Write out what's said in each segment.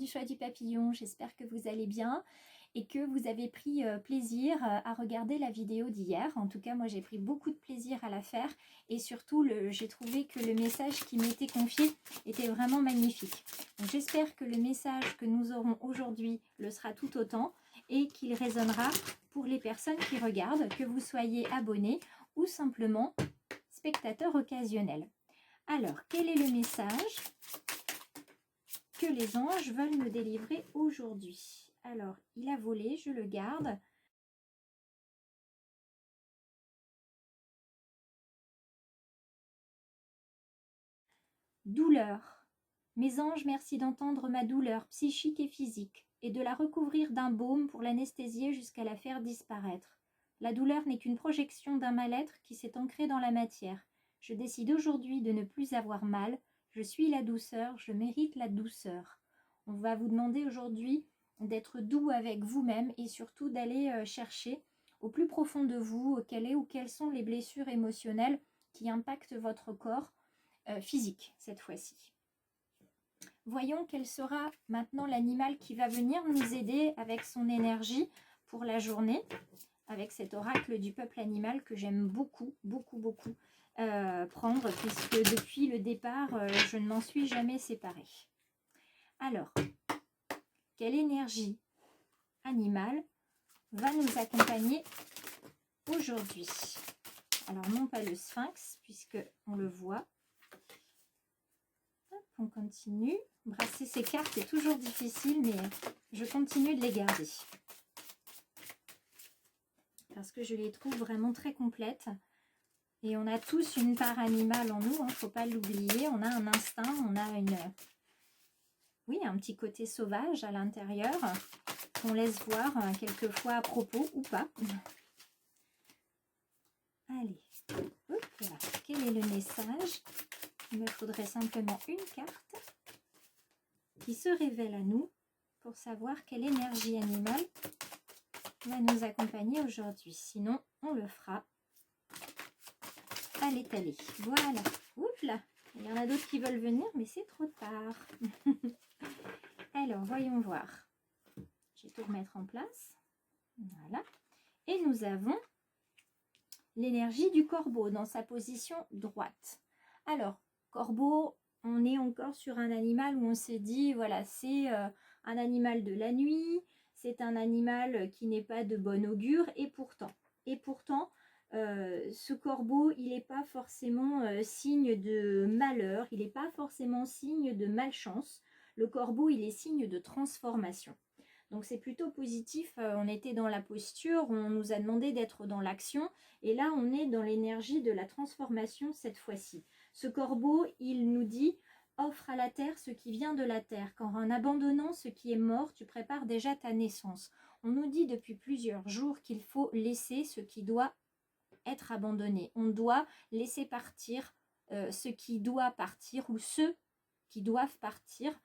du choix du papillon, j'espère que vous allez bien et que vous avez pris plaisir à regarder la vidéo d'hier. En tout cas, moi j'ai pris beaucoup de plaisir à la faire et surtout j'ai trouvé que le message qui m'était confié était vraiment magnifique. J'espère que le message que nous aurons aujourd'hui le sera tout autant et qu'il résonnera pour les personnes qui regardent, que vous soyez abonnés ou simplement spectateurs occasionnels. Alors, quel est le message que les anges veulent me délivrer aujourd'hui? Alors, il a volé, je le garde. Douleur. Mes anges, merci d'entendre ma douleur psychique et physique et de la recouvrir d'un baume pour l'anesthésier jusqu'à la faire disparaître. La douleur n'est qu'une projection d'un mal-être qui s'est ancré dans la matière. Je décide aujourd'hui de ne plus avoir mal. Je suis la douceur, je mérite la douceur. On va vous demander aujourd'hui d'être doux avec vous-même et surtout d'aller chercher au plus profond de vous quelle est ou quelles sont les blessures émotionnelles qui impactent votre corps physique cette fois-ci. Voyons quel sera maintenant l'animal qui va venir nous aider avec son énergie pour la journée, avec cet oracle du peuple animal que j'aime beaucoup, beaucoup, beaucoup prendre, puisque depuis le départ, je ne m'en suis jamais séparée. Alors, quelle énergie animale va nous accompagner aujourd'hui? Alors, non pas le sphinx, puisque on le voit. Hop, on continue. Brasser ces cartes est toujours difficile, mais je continue de les garder. Parce que je les trouve vraiment très complètes. Et on a tous une part animale en nous, il ne faut pas l'oublier. On a un instinct, on a un petit côté sauvage à l'intérieur qu'on laisse voir quelquefois à propos ou pas. Allez, hop là. Quel est le message? Il me faudrait simplement une carte qui se révèle à nous pour savoir quelle énergie animale va nous accompagner aujourd'hui. Sinon, on le fera à l'étaler. Voilà. Oups là. Il y en a d'autres qui veulent venir, mais c'est trop tard. Alors, voyons voir. Je vais tout remettre en place. Voilà. Et nous avons l'énergie du corbeau dans sa position droite. Alors, corbeau, on est encore sur un animal où on s'est dit, voilà, c'est un animal de la nuit, c'est un animal qui n'est pas de bon augure, et pourtant, ce corbeau, il n'est pas forcément signe de malheur, il n'est pas forcément signe de malchance. Le corbeau, il est signe de transformation. Donc c'est plutôt positif, on était dans la posture, on nous a demandé d'être dans l'action, et là on est dans l'énergie de la transformation cette fois-ci. Ce corbeau, il nous dit, offre à la terre ce qui vient de la terre, car en abandonnant ce qui est mort, tu prépares déjà ta naissance. On nous dit depuis plusieurs jours qu'il faut laisser ce qui doit être abandonné. On doit laisser partir ce qui doit partir, ou ceux qui doivent partir.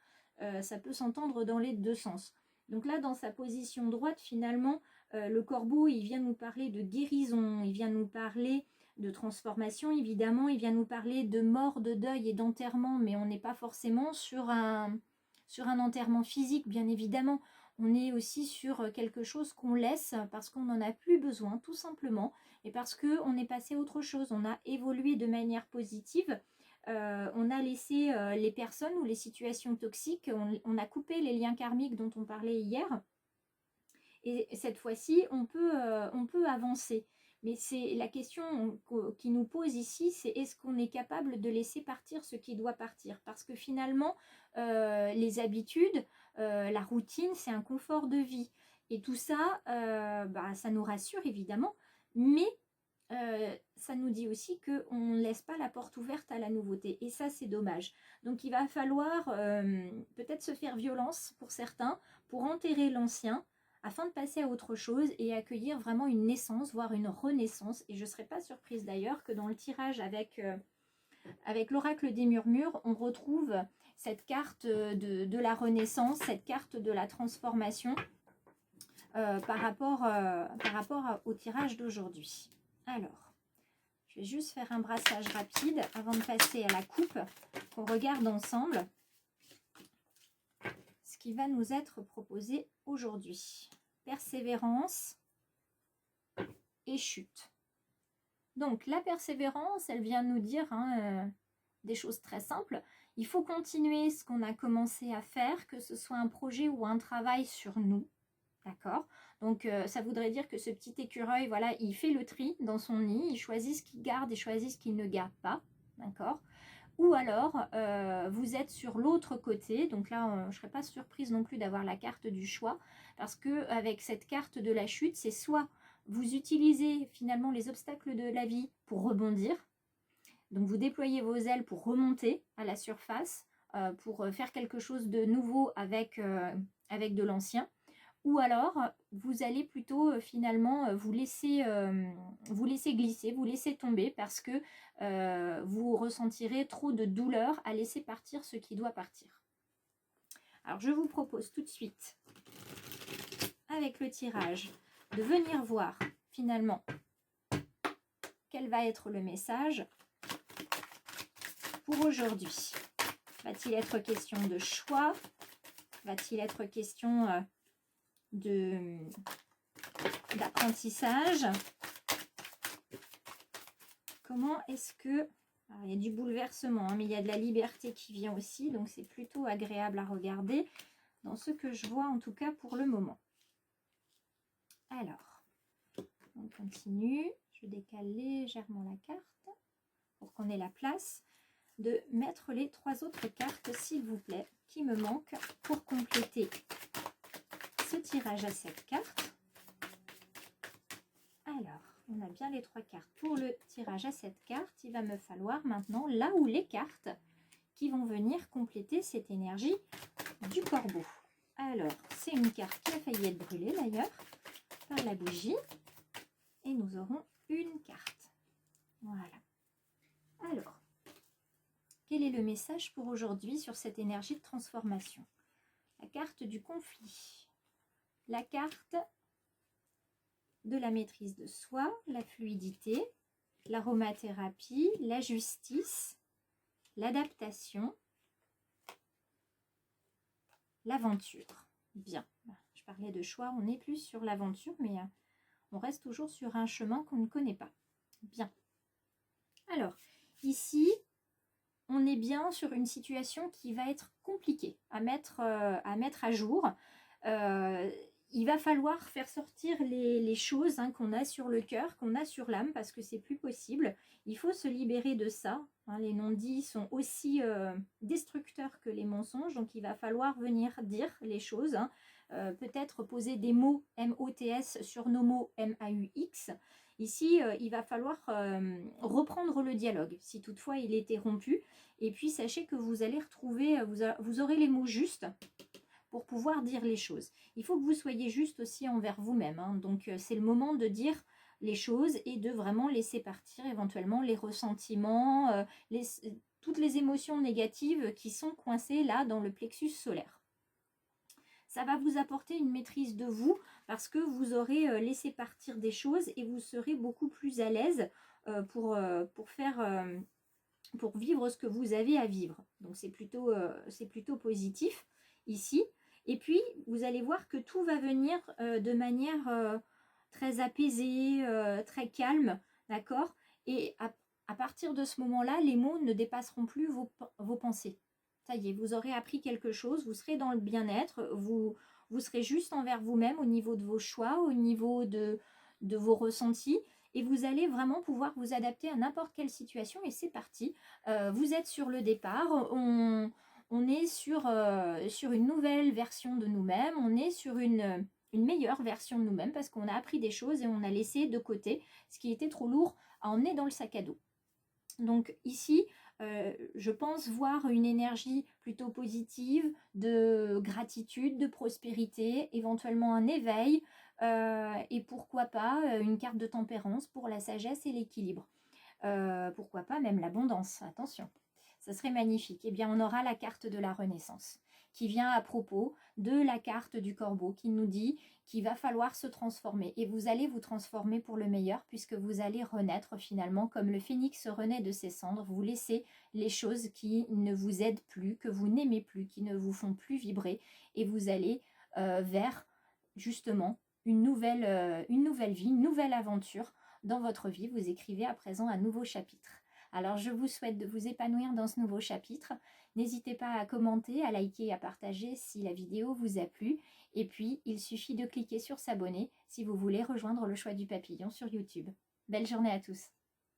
Ça peut s'entendre dans les deux sens. Donc là, dans sa position droite, finalement, le corbeau, il vient nous parler de guérison, il vient nous parler de transformation, évidemment, il vient nous parler de mort, de deuil et d'enterrement, mais on n'est pas forcément sur un enterrement physique, bien évidemment. On est aussi sur quelque chose qu'on laisse parce qu'on n'en a plus besoin, tout simplement, et parce qu'on est passé à autre chose, on a évolué de manière positive. On a laissé les personnes ou les situations toxiques, on a coupé les liens karmiques dont on parlait hier. Et cette fois-ci, on peut avancer. Mais c'est la question qui nous pose ici, c'est est-ce qu'on est capable de laisser partir ce qui doit partir? Parce que finalement, les habitudes, la routine, c'est un confort de vie. Et tout ça, ça nous rassure évidemment, mais ça nous dit aussi qu'on ne laisse pas la porte ouverte à la nouveauté. Et ça, c'est dommage. Donc, il va falloir peut-être se faire violence pour certains, pour enterrer l'ancien, afin de passer à autre chose et accueillir vraiment une naissance, voire une renaissance. Et je ne serais pas surprise d'ailleurs que dans le tirage avec l'oracle des murmures, on retrouve cette carte de la renaissance, cette carte de la transformation par rapport au tirage d'aujourd'hui. Alors, je vais juste faire un brassage rapide avant de passer à la coupe, qu'on regarde ensemble qui va nous être proposé aujourd'hui. Persévérance et chute. Donc la persévérance, elle vient nous dire des choses très simples. Il faut continuer ce qu'on a commencé à faire, que ce soit un projet ou un travail sur nous. D'accord? Donc ça voudrait dire que ce petit écureuil, voilà, il fait le tri dans son nid, il choisit ce qu'il garde et choisit ce qu'il ne garde pas. D'accord? Ou alors, vous êtes sur l'autre côté, donc là, je ne serais pas surprise non plus d'avoir la carte du choix, parce qu'avec cette carte de la chute, c'est soit vous utilisez finalement les obstacles de la vie pour rebondir, donc vous déployez vos ailes pour remonter à la surface, pour faire quelque chose de nouveau avec de l'ancien, ou alors vous allez plutôt finalement vous laisser glisser, vous laisser tomber parce que vous ressentirez trop de douleur à laisser partir ce qui doit partir. Alors je vous propose tout de suite, avec le tirage, de venir voir finalement quel va être le message pour aujourd'hui. Va-t-il être question de choix? Va-t-il être question d'apprentissage? Comment est-ce que... Alors, il y a du bouleversement, hein, mais il y a de la liberté qui vient aussi, donc c'est plutôt agréable à regarder dans ce que je vois en tout cas pour le moment. Alors, on continue. Je décale légèrement la carte pour qu'on ait la place de mettre les 3 autres cartes, s'il vous plaît, qui me manquent pour compléter ce tirage à 7 cartes. Alors, on a bien les 3 cartes pour le tirage à 7 cartes. Il va me falloir maintenant là où les cartes qui vont venir compléter cette énergie du corbeau. Alors, c'est une carte qui a failli être brûlée d'ailleurs par la bougie. Et nous aurons une carte. Voilà. Alors, quel est le message pour aujourd'hui sur cette énergie de transformation? La carte du conflit. La carte de la maîtrise de soi, la fluidité, l'aromathérapie, la justice, l'adaptation, l'aventure. Bien, je parlais de choix, on est plus sur l'aventure, mais on reste toujours sur un chemin qu'on ne connaît pas. Bien. Alors, ici, on est bien sur une situation qui va être compliquée à mettre à jour. Il va falloir faire sortir les choses qu'on a sur le cœur, qu'on a sur l'âme, parce que c'est plus possible. Il faut se libérer de ça. Les non-dits sont aussi destructeurs que les mensonges, donc il va falloir venir dire les choses. Peut-être poser des mots M-O-T-S sur nos mots M-A-U-X. Ici, il va falloir reprendre le dialogue, si toutefois il était rompu. Et puis, sachez que vous allez retrouver, vous aurez les mots justes pour pouvoir dire les choses. Il faut que vous soyez juste aussi envers vous-même. Donc, c'est le moment de dire les choses et de vraiment laisser partir éventuellement les ressentiments, toutes les émotions négatives qui sont coincées là dans le plexus solaire. Ça va vous apporter une maîtrise de vous parce que vous aurez laissé partir des choses et vous serez beaucoup plus à l'aise pour vivre ce que vous avez à vivre. Donc c'est plutôt positif ici. Et puis vous allez voir que tout va venir de manière très apaisée, très calme, d'accord? Et à partir de ce moment-là, les mots ne dépasseront plus vos pensées. Ça y est, vous aurez appris quelque chose, vous serez dans le bien-être, vous serez juste envers vous-même au niveau de vos choix, au niveau de vos ressentis, et vous allez vraiment pouvoir vous adapter à n'importe quelle situation, et c'est parti. Vous êtes sur le départ, on est sur une nouvelle version de nous-mêmes, on est sur une meilleure version de nous-mêmes, parce qu'on a appris des choses et on a laissé de côté ce qui était trop lourd à emmener dans le sac à dos. Donc ici, je pense voir une énergie plutôt positive, de gratitude, de prospérité, éventuellement un éveil, et pourquoi pas une carte de tempérance pour la sagesse et l'équilibre. Pourquoi pas même l'abondance, attention, ça serait magnifique. Eh bien, on aura la carte de la renaissance. qui vient à propos de la carte du corbeau, qui nous dit qu'il va falloir se transformer. Et vous allez vous transformer pour le meilleur, puisque vous allez renaître finalement comme le phénix renaît de ses cendres. Vous laissez les choses qui ne vous aident plus, que vous n'aimez plus, qui ne vous font plus vibrer, et vous allez vers justement une nouvelle vie, une nouvelle aventure dans votre vie. Vous écrivez à présent un nouveau chapitre. Alors je vous souhaite de vous épanouir dans ce nouveau chapitre. N'hésitez pas à commenter, à liker et à partager si la vidéo vous a plu. Et puis il suffit de cliquer sur s'abonner si vous voulez rejoindre le choix du papillon sur YouTube. Belle journée à tous.